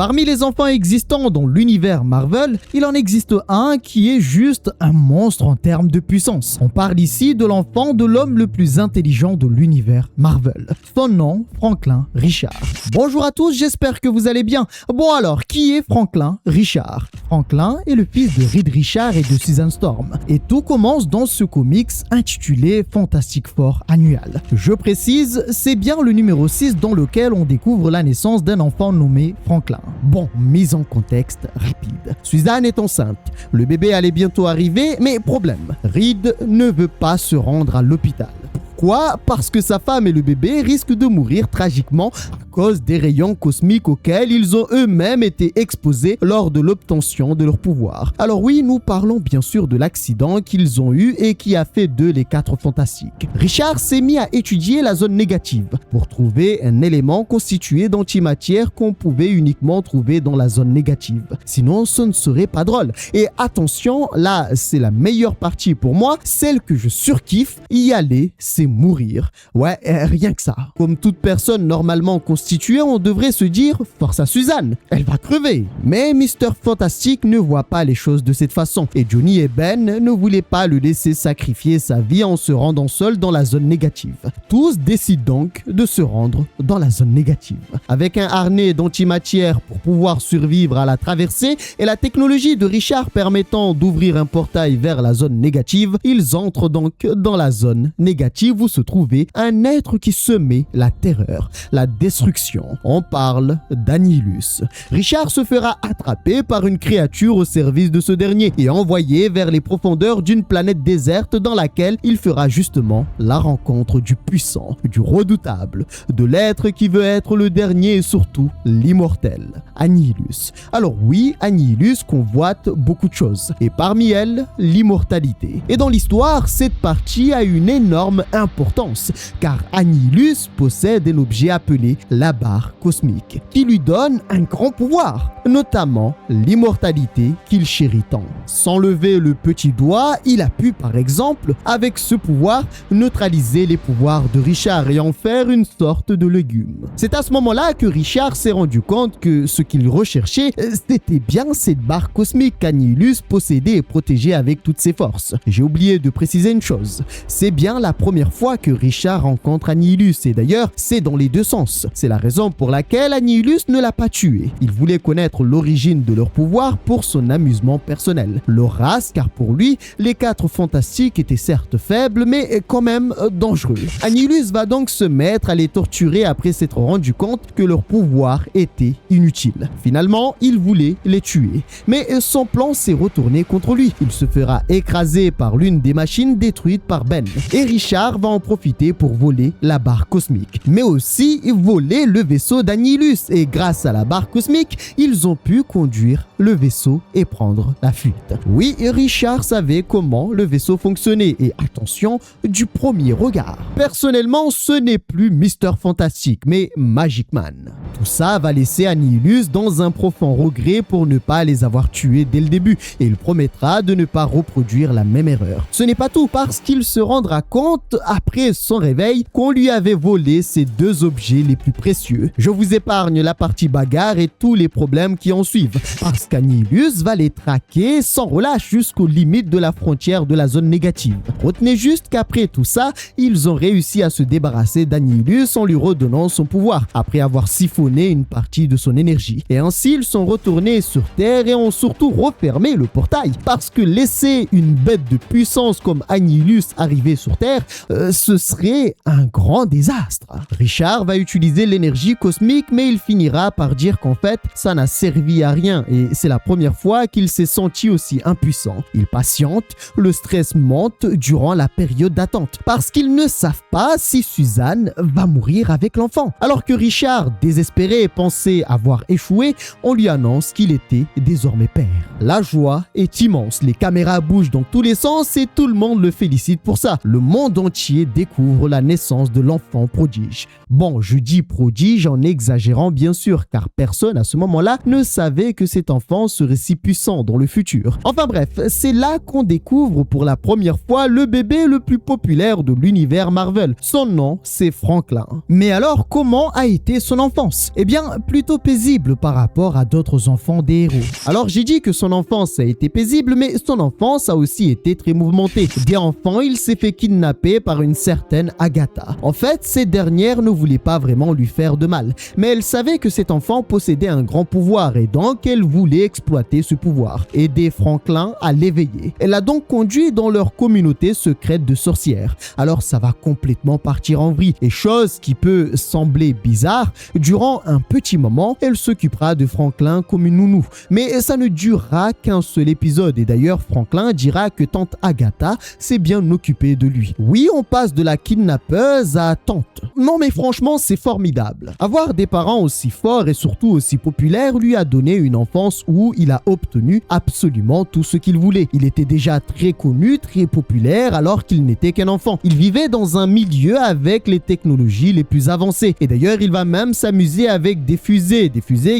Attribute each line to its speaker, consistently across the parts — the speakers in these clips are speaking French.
Speaker 1: Parmi les enfants existants dans l'univers Marvel, il en existe un qui est juste un monstre en termes de puissance. On parle ici de l'enfant de l'homme le plus intelligent de l'univers Marvel. Son nom, Franklin Richards. Bonjour à tous, j'espère que vous allez bien. Bon alors, qui est Franklin Richards? Franklin est le fils de Reed Richards et de Susan Storm. Et tout commence dans ce comics intitulé Fantastic Four Annual. Je précise, c'est bien le numéro 6 dans lequel on découvre la naissance d'un enfant nommé Franklin. Bon, mise en contexte rapide. Susan est enceinte. Le bébé allait bientôt arriver, mais problème. Reed ne veut pas se rendre à l'hôpital. Pourquoi? Parce que sa femme et le bébé risquent de mourir tragiquement à cause des rayons cosmiques auxquels ils ont eux-mêmes été exposés lors de l'obtention de leur pouvoir. Alors oui, nous parlons bien sûr de l'accident qu'ils ont eu et qui a fait d'eux les 4 fantastiques. Richard s'est mis à étudier la zone négative pour trouver un élément constitué d'antimatière qu'on pouvait uniquement trouver dans la zone négative. Sinon, ce ne serait pas drôle. Et attention, là, c'est la meilleure partie pour moi, celle que je surkiffe, y aller, c'est mourir. Ouais, rien que ça. Comme toute personne normalement constituée, on devrait se dire « Force à Suzanne, elle va crever ». Mais Mr. Fantastic ne voit pas les choses de cette façon. Et Johnny et Ben ne voulaient pas le laisser sacrifier sa vie en se rendant seul dans la zone négative. Tous décident donc de se rendre dans la zone négative. Avec un harnais d'antimatière pour pouvoir survivre à la traversée et la technologie de Richard permettant d'ouvrir un portail vers la zone négative, ils entrent donc dans la zone négative où se trouvait un être qui semait la terreur, la destruction. On parle d'Annihilus. Richard se fera attraper par une créature au service de ce dernier et envoyé vers les profondeurs d'une planète déserte dans laquelle il fera justement la rencontre du puissant, du redoutable, de l'être qui veut être le dernier et surtout l'immortel, Annihilus. Alors oui, Annihilus convoite beaucoup de choses et parmi elles, l'immortalité. Et dans l'histoire, cette partie a une énorme importance car Annihilus possède un objet appelé la barre cosmique qui lui donne un grand pouvoir, notamment l'immortalité qu'il chérit tant. Sans lever le petit doigt, il a pu par exemple avec ce pouvoir neutraliser les pouvoirs de Richard et en faire une sorte de légume. C'est à ce moment-là que Richard s'est rendu compte que ce qu'il recherchait, c'était bien cette barre cosmique qu'Annihilus possédait et protégeait avec toutes ses forces. J'ai oublié de préciser une chose, c'est bien la première fois que Richard rencontre Annihilus et d'ailleurs c'est dans les deux sens. C'est la raison pour laquelle Annihilus ne l'a pas tué. Il voulait connaître l'origine de leur pouvoir pour son amusement personnel. Leur race, car pour lui, les 4 fantastiques étaient certes faibles mais quand même dangereux. Annihilus va donc se mettre à les torturer après s'être rendu compte que leur pouvoir était inutile. Finalement, il voulait les tuer. Mais son plan s'est retourné contre lui. Il se fera écraser par l'une des machines détruites par Ben. Et Richard va en profiter pour voler la barre cosmique, mais aussi voler le vaisseau d'Annihilus. Et grâce à la barre cosmique, ils ont pu conduire le vaisseau et prendre la fuite. Oui, Richard savait comment le vaisseau fonctionnait et attention, du premier regard. Personnellement, ce n'est plus Mr. Fantastic, mais Magic Man. Tout ça va laisser Annihilus dans un profond regret pour ne pas les avoir tués dès le début et il promettra de ne pas reproduire la même erreur. Ce n'est pas tout, parce qu'il se rendra compte après son réveil qu'on lui avait volé ses 2 objets les plus précieux. Je vous épargne la partie bagarre et tous les problèmes qui en suivent, parce qu'Annihilus va les traquer sans relâche jusqu'aux limites de la frontière de la zone négative. Retenez juste qu'après tout ça, ils ont réussi à se débarrasser d'Annihilus en lui redonnant son pouvoir, après avoir siphonné une partie de son énergie. Et ainsi, ils sont retournés sur Terre et ont surtout refermé le portail, parce que laisser une bête de puissance comme Annihilus arriver sur Terre, ce serait un grand désastre. Richard va utiliser l'énergie cosmique, mais il finira par dire qu'en fait, ça n'a servi à rien et c'est la première fois qu'il s'est senti aussi impuissant. Il patiente, le stress monte durant la période d'attente, parce qu'ils ne savent pas si Suzanne va mourir avec l'enfant. Alors que Richard, désespéré, pensait avoir échoué, on lui annonce qu'il était désormais père. La joie est immense, les caméras bougent dans tous les sens et tout le monde le félicite pour ça. Le monde entier entier découvre la naissance de l'enfant prodige. Bon, je dis prodige en exagérant bien sûr, car personne à ce moment-là ne savait que cet enfant serait si puissant dans le futur. Enfin bref, c'est là qu'on découvre pour la première fois le bébé le plus populaire de l'univers Marvel. Son nom, c'est Franklin. Mais alors, comment a été son enfance? Eh bien, plutôt paisible par rapport à d'autres enfants des héros. Alors j'ai dit que son enfance a été paisible, mais son enfance a aussi été très mouvementée. Dès enfant, il s'est fait kidnapper par une certaine Agatha. En fait, cette dernière ne voulait pas vraiment lui faire de mal, mais elle savait que cet enfant possédait un grand pouvoir et donc elle voulait exploiter ce pouvoir, aider Franklin à l'éveiller. Elle l'a donc conduit dans leur communauté secrète de sorcières. Alors ça va complètement partir en vrille, et chose qui peut sembler bizarre, durant un petit moment, elle s'occupera de Franklin comme une nounou. Mais ça ne durera qu'un seul épisode, et d'ailleurs Franklin dira que tante Agatha s'est bien occupée de lui. Oui, on passe de la kidnappeuse à tante. Non mais franchement, c'est formidable. Avoir des parents aussi forts et surtout aussi populaires lui a donné une enfance où il a obtenu absolument tout ce qu'il voulait. Il était déjà très connu, très populaire alors qu'il n'était qu'un enfant. Il vivait dans un milieu avec les technologies les plus avancées. Et d'ailleurs, il va même s'amuser avec des fusées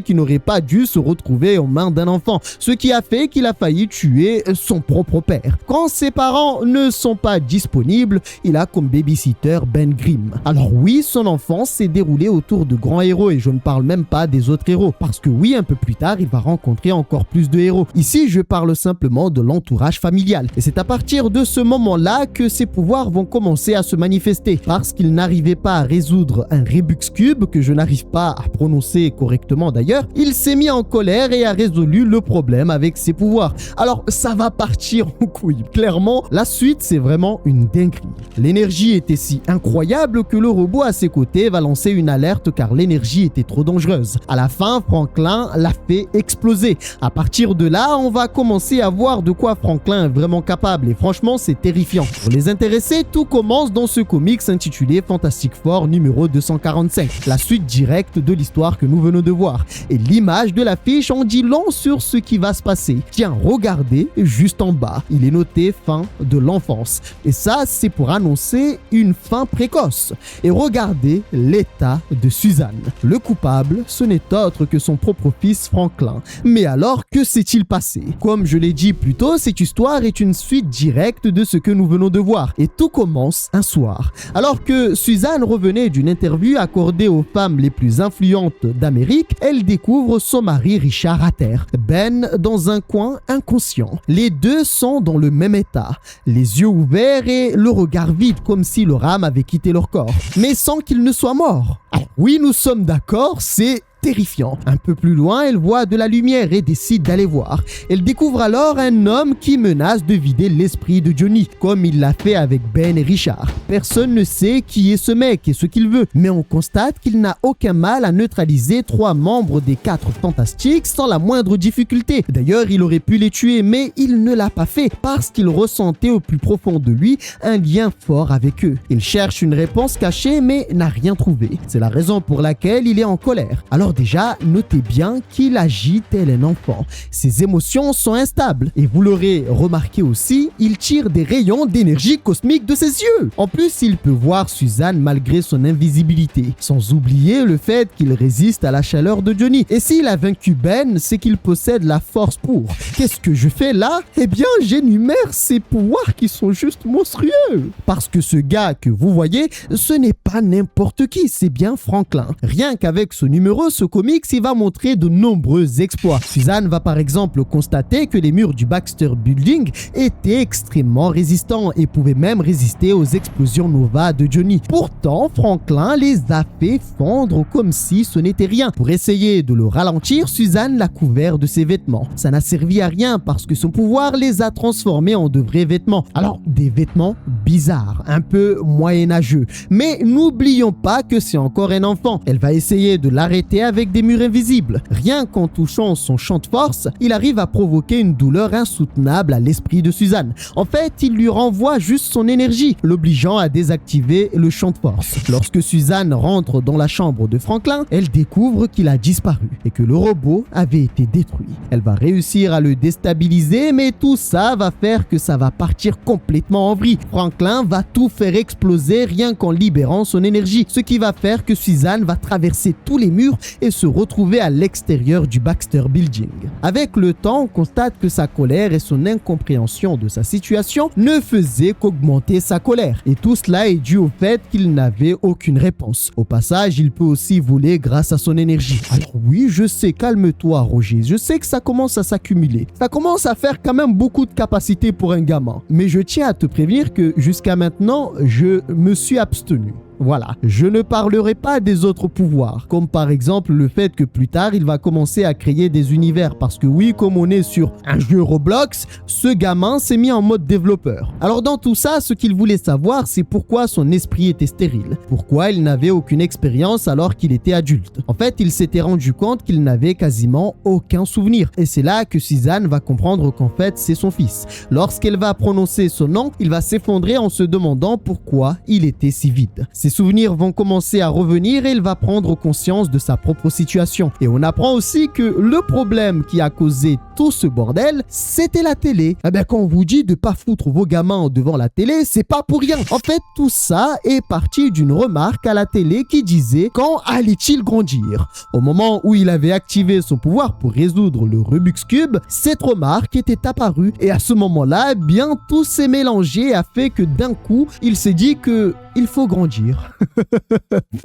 Speaker 1: qui n'auraient pas dû se retrouver aux mains d'un enfant, ce qui a fait qu'il a failli tuer son propre père. Quand ses parents ne sont pas disponibles, il a comme babysitter Ben Grimm. Alors oui, son enfance s'est déroulée autour de grands héros et je ne parle même pas des autres héros, parce que oui, un peu plus tard, il va rencontrer encore plus de héros. Ici, je parle simplement de l'entourage familial. Et c'est à partir de ce moment-là que ses pouvoirs vont commencer à se manifester, parce qu'il n'arrivait pas à résoudre un Rubik's Cube, que je n'arrive pas à prononcer correctement d'ailleurs. Il s'est mis en colère et a résolu le problème avec ses pouvoirs. Alors, ça va partir en couille. Clairement, la suite, c'est vraiment une dinguerie. L'énergie était si incroyable que le robot à ses côtés va lancer une alerte car l'énergie était trop dangereuse. À la fin, Franklin l'a fait exploser. À partir de là, on va commencer à voir de quoi Franklin est vraiment capable et franchement, c'est terrifiant. Pour les intéressés, tout commence dans ce comics intitulé Fantastic Four numéro 245, la suite directe de l'histoire que nous venons de voir. Et l'image de l'affiche en dit long sur ce qui va se passer. Tiens, regardez juste en bas, il est noté fin de l'enfance. Et ça, c'est pour annoncer une fin précoce. Et regardez l'état de Suzanne. Le coupable, ce n'est autre que son propre fils Franklin. Mais alors, que s'est-il passé? Comme je l'ai dit plus tôt, cette histoire est une suite directe de ce que nous venons de voir. Et tout commence un soir. Alors que Suzanne revenait d'une interview accordée aux femmes les plus influentes d'Amérique, elle découvre son mari Richard à terre. Ben dans un coin inconscient. Les deux sont dans le même état, les yeux ouverts et le regard vide comme si leur âme avait quitté leur corps, mais sans qu'ils ne soient morts. Alors oui, nous sommes d'accord, c'est terrifiant. Un peu plus loin, elle voit de la lumière et décide d'aller voir. Elle découvre alors un homme qui menace de vider l'esprit de Johnny, comme il l'a fait avec Ben et Richard. Personne ne sait qui est ce mec et ce qu'il veut, mais on constate qu'il n'a aucun mal à neutraliser 3 membres des 4 Fantastiques sans la moindre difficulté. D'ailleurs, il aurait pu les tuer, mais il ne l'a pas fait parce qu'il ressentait au plus profond de lui un lien fort avec eux. Il cherche une réponse cachée, mais n'a rien trouvé. C'est la raison pour laquelle il est en colère. Alors déjà, notez bien qu'il agit tel un enfant. Ses émotions sont instables. Et vous l'aurez remarqué aussi, il tire des rayons d'énergie cosmique de ses yeux. En plus, il peut voir Suzanne malgré son invisibilité. Sans oublier le fait qu'il résiste à la chaleur de Johnny. Et s'il a vaincu Ben, c'est qu'il possède la force pour. Qu'est-ce que je fais là? Eh bien, j'énumère ses pouvoirs qui sont juste monstrueux. Parce que ce gars que vous voyez, ce n'est pas n'importe qui, c'est bien Franklin. Rien qu'avec ce numéro, ce comics, il va montrer de nombreux exploits. Suzanne va par exemple constater que les murs du Baxter Building étaient extrêmement résistants et pouvaient même résister aux explosions Nova de Johnny. Pourtant, Franklin les a fait fondre comme si ce n'était rien. Pour essayer de le ralentir, Suzanne l'a couvert de ses vêtements. Ça n'a servi à rien parce que son pouvoir les a transformés en de vrais vêtements. Alors, des vêtements bizarres, un peu moyenâgeux. Mais n'oublions pas que c'est encore un enfant. Elle va essayer de l'arrêter avec des murs invisibles. Rien qu'en touchant son champ de force, il arrive à provoquer une douleur insoutenable à l'esprit de Suzanne. En fait, il lui renvoie juste son énergie, l'obligeant à désactiver le champ de force. Lorsque Suzanne rentre dans la chambre de Franklin, elle découvre qu'il a disparu et que le robot avait été détruit. Elle va réussir à le déstabiliser, mais tout ça va faire que ça va partir complètement en vrille. Franklin Franklin va tout faire exploser rien qu'en libérant son énergie, ce qui va faire que Suzanne va traverser tous les murs et se retrouver à l'extérieur du Baxter Building. Avec le temps, on constate que sa colère et son incompréhension de sa situation ne faisaient qu'augmenter sa colère. Et tout cela est dû au fait qu'il n'avait aucune réponse. Au passage, il peut aussi voler grâce à son énergie. Alors oui, je sais, calme-toi Roger, je sais que ça commence à s'accumuler. Ça commence à faire quand même beaucoup de capacités pour un gamin. Mais je tiens à te prévenir que jusqu'à maintenant, je me suis abstenu. Voilà, je ne parlerai pas des autres pouvoirs, comme par exemple le fait que plus tard il va commencer à créer des univers parce que oui, comme on est sur un jeu Roblox, ce gamin s'est mis en mode développeur. Alors dans tout ça, ce qu'il voulait savoir, c'est pourquoi son esprit était stérile, pourquoi il n'avait aucune expérience alors qu'il était adulte. En fait, il s'était rendu compte qu'il n'avait quasiment aucun souvenir et c'est là que Suzanne va comprendre qu'en fait c'est son fils. Lorsqu'elle va prononcer son nom, il va s'effondrer en se demandant pourquoi il était si vide. Ses souvenirs vont commencer à revenir et il va prendre conscience de sa propre situation. Et on apprend aussi que le problème qui a causé tout ce bordel, c'était la télé. Eh bien, quand on vous dit de pas foutre vos gamins devant la télé, c'est pas pour rien. En fait, tout ça est parti d'une remarque à la télé qui disait « Quand allait-il grandir ?» Au moment où il avait activé son pouvoir pour résoudre le Rubik's Cube, cette remarque était apparue. Et à ce moment-là, eh bien, tout s'est mélangé et a fait que d'un coup, il s'est dit que il faut grandir.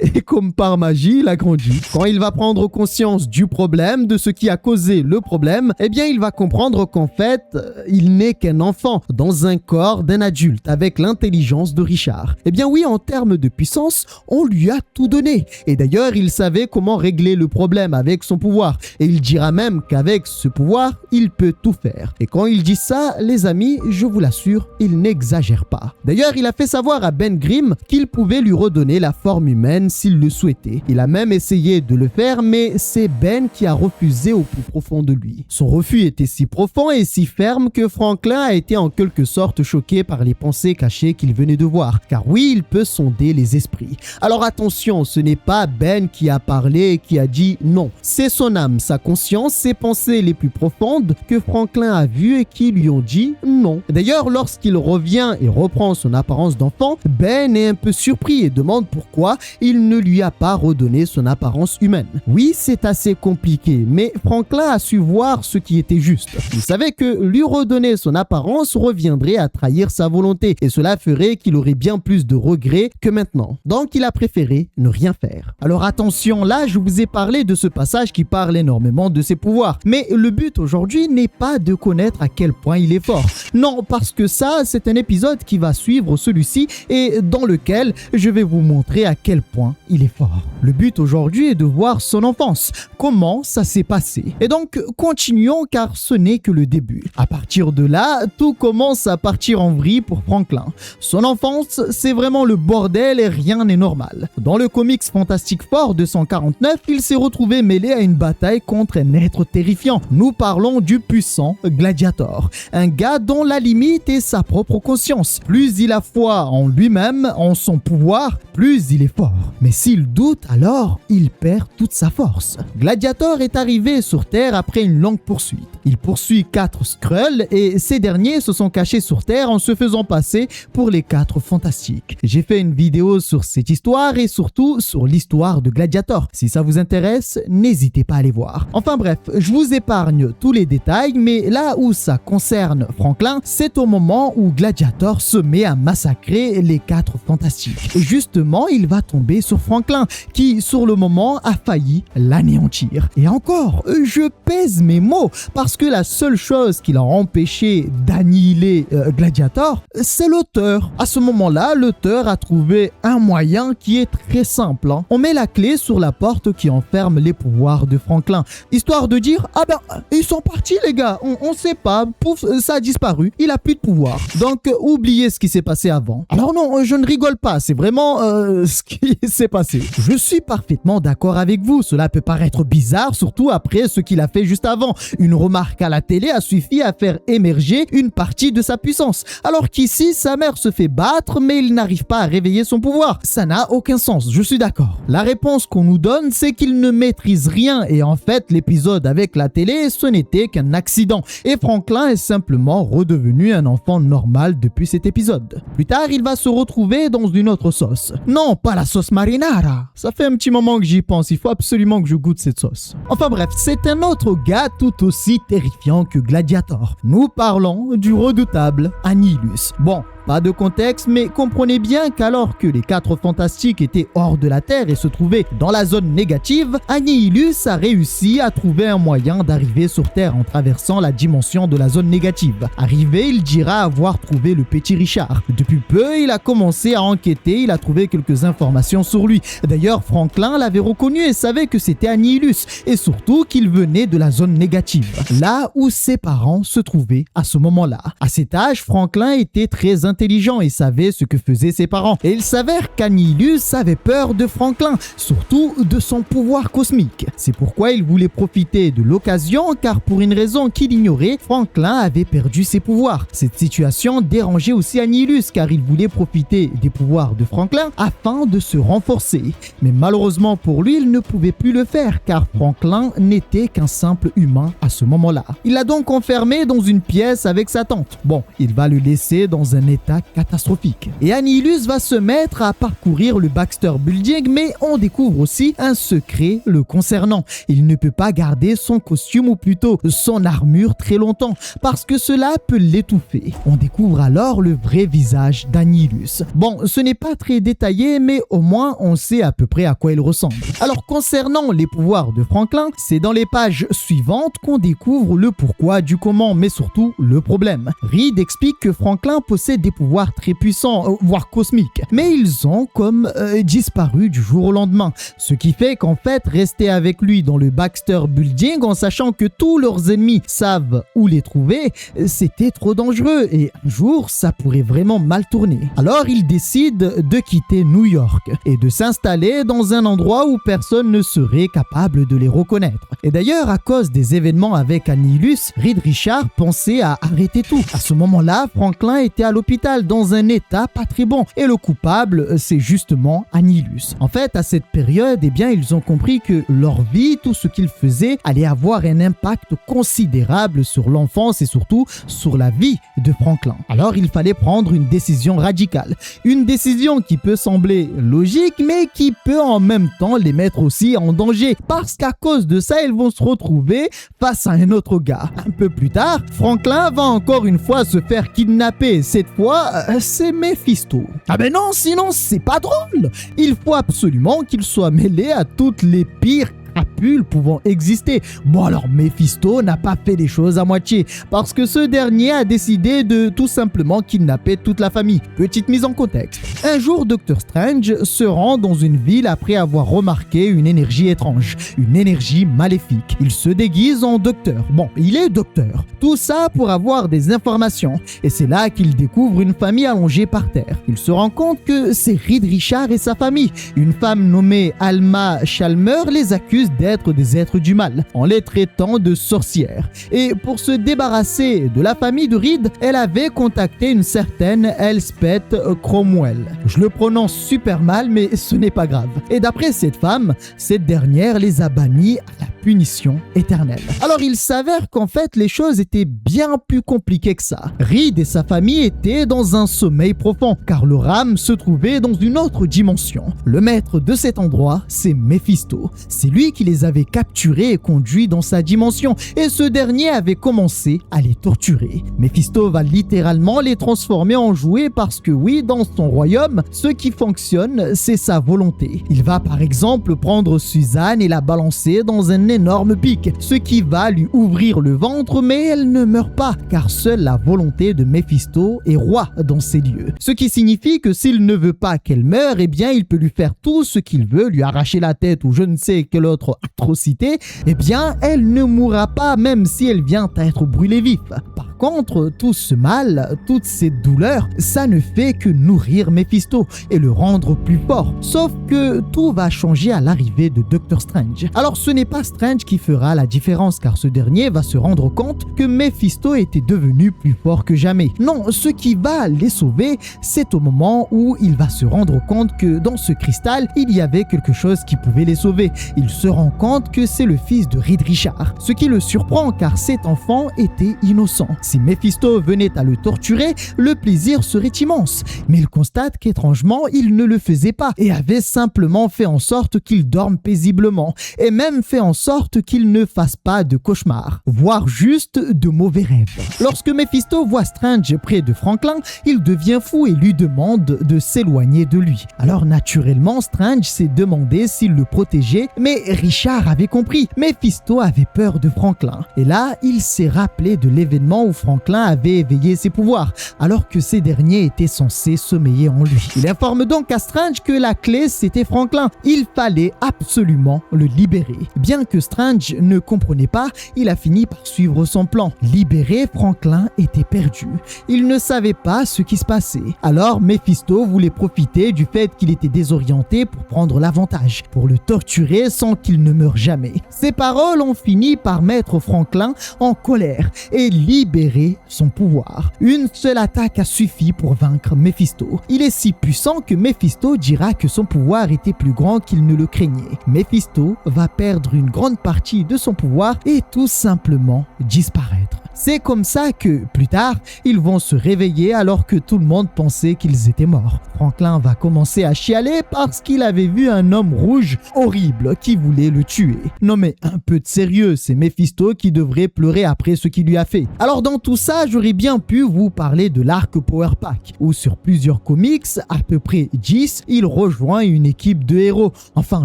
Speaker 1: Et comme par magie, il a grandi. Quand il va prendre conscience du problème, de ce qui a causé le problème, eh bien, il va comprendre qu'en fait, il n'est qu'un enfant dans un corps d'un adulte avec l'intelligence de Richard. Eh bien oui, en termes de puissance, on lui a tout donné. Et d'ailleurs, il savait comment régler le problème avec son pouvoir. Et il dira même qu'avec ce pouvoir, il peut tout faire. Et quand il dit ça, les amis, je vous l'assure, il n'exagère pas. D'ailleurs, il a fait savoir à Ben Grimm qu'il pouvait lui redonner la forme humaine s'il le souhaitait. Il a même essayé de le faire, mais c'est Ben qui a refusé au plus profond de lui. Son refus était si profond et si ferme que Franklin a été en quelque sorte choqué par les pensées cachées qu'il venait de voir. Car oui, il peut sonder les esprits. Alors attention, ce n'est pas Ben qui a parlé et qui a dit non. C'est son âme, sa conscience, ses pensées les plus profondes que Franklin a vues et qui lui ont dit non. D'ailleurs, lorsqu'il revient et reprend son apparence d'enfant, Ben est un peu surpris et demande pourquoi il ne lui a pas redonné son apparence humaine. Oui, c'est assez compliqué, mais Franklin a su voir ce qui était juste. Il savait que lui redonner son apparence reviendrait à trahir sa volonté et cela ferait qu'il aurait bien plus de regrets que maintenant. Donc il a préféré ne rien faire. Alors attention, là je vous ai parlé de ce passage qui parle énormément de ses pouvoirs, mais le but aujourd'hui n'est pas de connaître à quel point il est fort. Non, parce que ça, c'est un épisode qui va suivre celui-ci et dans lequel je vais vous montrer à quel point il est fort. Le but aujourd'hui est de voir son enfance, comment ça s'est passé. Et donc, continuons car ce n'est que le début. À partir de là, tout commence à partir en vrille pour Franklin. Son enfance, c'est vraiment le bordel et rien n'est normal. Dans le comics Fantastic Four 249, il s'est retrouvé mêlé à une bataille contre un être terrifiant. Nous parlons du puissant Gladiator, un gars dont la limite est sa propre conscience. Plus il a foi en lui-même, en son pouvoir, plus il est fort. Mais s'il doute, alors il perd toute sa force. Gladiator est arrivé sur Terre après une longue poursuite. Il poursuit 4 Skrulls et ces derniers se sont cachés sur Terre en se faisant passer pour les 4 Fantastiques. J'ai fait une vidéo sur cette histoire et surtout sur l'histoire de Gladiator. Si ça vous intéresse, n'hésitez pas à aller voir. Enfin bref, je vous épargne tous les détails, mais là où ça concerne Franklin, c'est au moment où Gladiator se met à massacrer les 4 Fantastiques. Et justement, il va tomber sur Franklin, qui sur le moment a failli l'anéantir. Et encore, je pèse mes mots, parce que la seule chose qui l'a empêché d'annihiler Gladiator, c'est l'auteur. À ce moment-là, l'auteur a trouvé un moyen qui est très simple. On met la clé sur la porte qui enferme les pouvoirs de Franklin, histoire de dire « Ah ben, ils sont partis les gars, on sait pas, pouf, ça a disparu, il a plus de pouvoir. » Donc, oubliez ce qui s'est passé avant. Alors non, je ne rigole rigole pas, c'est vraiment ce qui s'est passé. Je suis parfaitement d'accord avec vous, cela peut paraître bizarre, surtout après ce qu'il a fait juste avant. Une remarque à la télé a suffi à faire émerger une partie de sa puissance, alors qu'ici, sa mère se fait battre, mais il n'arrive pas à réveiller son pouvoir. Ça n'a aucun sens, je suis d'accord. La réponse qu'on nous donne, c'est qu'il ne maîtrise rien, et en fait, l'épisode avec la télé, ce n'était qu'un accident, et Franklin est simplement redevenu un enfant normal depuis cet épisode. Plus tard, il va se retrouver dans une autre sauce. Non, pas la sauce marinara. Ça fait un petit moment que j'y pense, il faut absolument que je goûte cette sauce. Enfin bref, c'est un autre gars tout aussi terrifiant que Gladiator. Nous parlons du redoutable Annihilus. Bon, pas de contexte, mais comprenez bien qu'alors que les 4 fantastiques étaient hors de la Terre et se trouvaient dans la zone négative, Annihilus a réussi à trouver un moyen d'arriver sur Terre en traversant la dimension de la zone négative. Arrivé, il dira avoir trouvé le petit Richard. Depuis peu, il a commencé à enquêter, il a trouvé quelques informations sur lui. D'ailleurs, Franklin l'avait reconnu et savait que c'était Annihilus, et surtout qu'il venait de la zone négative, là où ses parents se trouvaient à ce moment-là. À cet âge, Franklin était très intelligent et savait ce que faisaient ses parents. Et il s'avère qu'Annihilus avait peur de Franklin, surtout de son pouvoir cosmique. C'est pourquoi il voulait profiter de l'occasion, car pour une raison qu'il ignorait, Franklin avait perdu ses pouvoirs. Cette situation dérangeait aussi Annihilus, car il voulait profiter des pouvoirs de Franklin afin de se renforcer. Mais malheureusement pour lui, il ne pouvait plus le faire, car Franklin n'était qu'un simple humain à ce moment-là. Il l'a donc enfermé dans une pièce avec sa tante. Bon, il va le laisser dans un état catastrophique. Et Annihilus va se mettre à parcourir le Baxter Building, mais on découvre aussi un secret le concernant. Il ne peut pas garder son costume, ou plutôt son armure, très longtemps, parce que cela peut l'étouffer. On découvre alors le vrai visage d'Annihilus. Bon, ce n'est pas très détaillé, mais au moins on sait à peu près à quoi il ressemble. Alors concernant les pouvoirs de Franklin, c'est dans les pages suivantes qu'on découvre le pourquoi du comment, mais surtout le problème. Reed explique que Franklin possède des pouvoirs très puissants, voire cosmiques, mais ils ont comme disparu du jour au lendemain. Ce qui fait qu'en fait, rester avec lui dans le Baxter Building en sachant que tous leurs ennemis savent où les trouver, c'était trop dangereux et un jour, ça pourrait vraiment mal tourner. Alors, il décide de quitter New York et de s'installer dans un endroit où personne ne serait capable de les reconnaître. Et d'ailleurs, à cause des événements avec Annihilus, Reed Richards pensait à arrêter tout. À ce moment-là, Franklin était à l'hôpital dans un état pas très bon et le coupable, c'est justement Annihilus. En fait, à cette période, ils ont compris que leur vie, tout ce qu'ils faisaient, allait avoir un impact considérable sur l'enfance et surtout sur la vie de Franklin. Alors, il fallait prendre une décision radicale. Une décision qui peut sembler logique, mais qui peut en même temps les mettre aussi en danger. Parce qu'à cause de ça, ils vont se retrouver face à un autre gars. Un peu plus tard, Franklin va encore une fois se faire kidnapper. Cette fois, c'est Mephisto. Ah ben non, sinon c'est pas drôle. Il faut absolument qu'il soit mêlé à toutes les pires crapules pouvant exister. Bon alors Mephisto n'a pas fait les choses à moitié parce que ce dernier a décidé de tout simplement kidnapper toute la famille. Petite mise en contexte. Un jour, Doctor Strange se rend dans une ville après avoir remarqué une énergie étrange, une énergie maléfique. Il se déguise en docteur. Bon, il est docteur. Tout ça pour avoir des informations. Et c'est là qu'il découvre une famille allongée par terre. Il se rend compte que c'est Reed Richards et sa famille. Une femme nommée Alma Chalmer les accuse d'être des êtres du mal, en les traitant de sorcières. Et pour se débarrasser de la famille de Reed, elle avait contacté une certaine Elspeth Cromwell. Je le prononce super mal, mais ce n'est pas grave. Et d'après cette femme, cette dernière les a bannis à la punition éternelle. Alors il s'avère qu'en fait les choses étaient bien plus compliquées que ça. Reed et sa famille étaient dans un sommeil profond, car leur âme se trouvait dans une autre dimension. Le maître de cet endroit, c'est Mephisto. C'est lui qui les avait capturés et conduits dans sa dimension, et ce dernier avait commencé à les torturer. Mephisto va littéralement les transformer en jouets parce que oui, dans son royaume, ce qui fonctionne, c'est sa volonté. Il va par exemple prendre Suzanne et la balancer dans un énorme pic, ce qui va lui ouvrir le ventre, mais elle ne meurt pas, car seule la volonté de Mephisto est roi dans ces lieux. Ce qui signifie que s'il ne veut pas qu'elle meure, il peut lui faire tout ce qu'il veut, lui arracher la tête ou je ne sais quel autre autre atrocité, eh bien, elle ne mourra pas même si elle vient à être brûlée vif. Par contre, tout ce mal, toute cette douleur, ça ne fait que nourrir Mephisto et le rendre plus fort. Sauf que tout va changer à l'arrivée de Doctor Strange. Alors ce n'est pas Strange qui fera la différence car ce dernier va se rendre compte que Mephisto était devenu plus fort que jamais. Non, ce qui va les sauver, c'est au moment où il va se rendre compte que dans ce cristal, il y avait quelque chose qui pouvait les sauver. Il se rend compte que c'est le fils de Reed Richards, ce qui le surprend car cet enfant était innocent. Si Mephisto venait à le torturer, le plaisir serait immense. Mais il constate qu'étrangement, il ne le faisait pas et avait simplement fait en sorte qu'il dorme paisiblement et même fait en sorte qu'il ne fasse pas de cauchemars, voire juste de mauvais rêves. Lorsque Mephisto voit Strange près de Franklin, il devient fou et lui demande de s'éloigner de lui. Alors naturellement, Strange s'est demandé s'il le protégeait, mais Richard avait compris. Mephisto avait peur de Franklin. Et là, il s'est rappelé de l'événement où Franklin avait éveillé ses pouvoirs, alors que ces derniers étaient censés sommeiller en lui. Il informe donc à Strange que la clé, c'était Franklin. Il fallait absolument le libérer. Bien que Strange ne comprenait pas, il a fini par suivre son plan. Libérer Franklin était perdu. Il ne savait pas ce qui se passait. Alors Mephisto voulait profiter du fait qu'il était désorienté pour prendre l'avantage, pour le torturer sans qu'il ne meure jamais. Ces paroles ont fini par mettre Franklin en colère et libérer son pouvoir. Une seule attaque a suffi pour vaincre Mephisto. Il est si puissant que Mephisto dira que son pouvoir était plus grand qu'il ne le craignait. Mephisto va perdre une grande partie de son pouvoir et tout simplement disparaître. C'est comme ça que, plus tard, ils vont se réveiller alors que tout le monde pensait qu'ils étaient morts. Franklin va commencer à chialer parce qu'il avait vu un homme rouge horrible qui voulait le tuer. Non mais un peu de sérieux, c'est Mephisto qui devrait pleurer après ce qu'il lui a fait. Alors dans tout ça, j'aurais bien pu vous parler de l'arc Power Pack, où sur plusieurs comics, à peu près 10, il rejoint une équipe de héros. Enfin,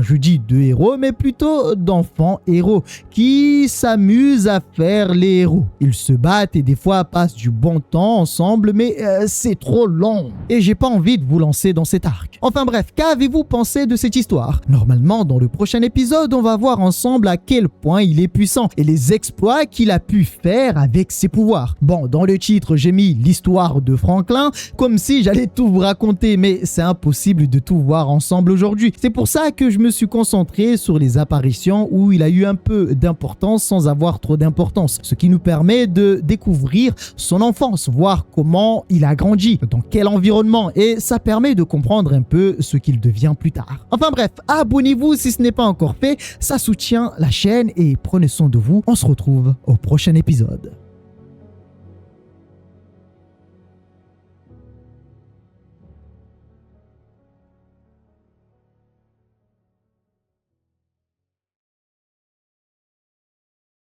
Speaker 1: je dis de héros, mais plutôt d'enfants héros, qui s'amusent à faire les héros. Ils se battent et des fois passent du bon temps ensemble, mais c'est trop long. Et j'ai pas envie de vous lancer dans cet arc. Enfin bref, qu'avez-vous pensé de cette histoire? Normalement, dans le prochain épisode, on va voir ensemble à quel point il est puissant et les exploits qu'il a pu faire avec ses pouvoirs. Bon, dans le titre, j'ai mis l'histoire de Franklin, comme si j'allais tout vous raconter, mais c'est impossible de tout voir ensemble aujourd'hui. C'est pour ça que je me suis concentré sur les apparitions où il a eu un peu d'importance sans avoir trop d'importance, ce qui nous permet de découvrir son enfance, voir comment il a grandi, dans quel environnement, et ça permet de comprendre un peu ce qu'il devient plus tard. Enfin bref, abonnez-vous si ce n'est pas encore fait, ça soutient la chaîne et prenez soin de vous. On se retrouve au prochain épisode.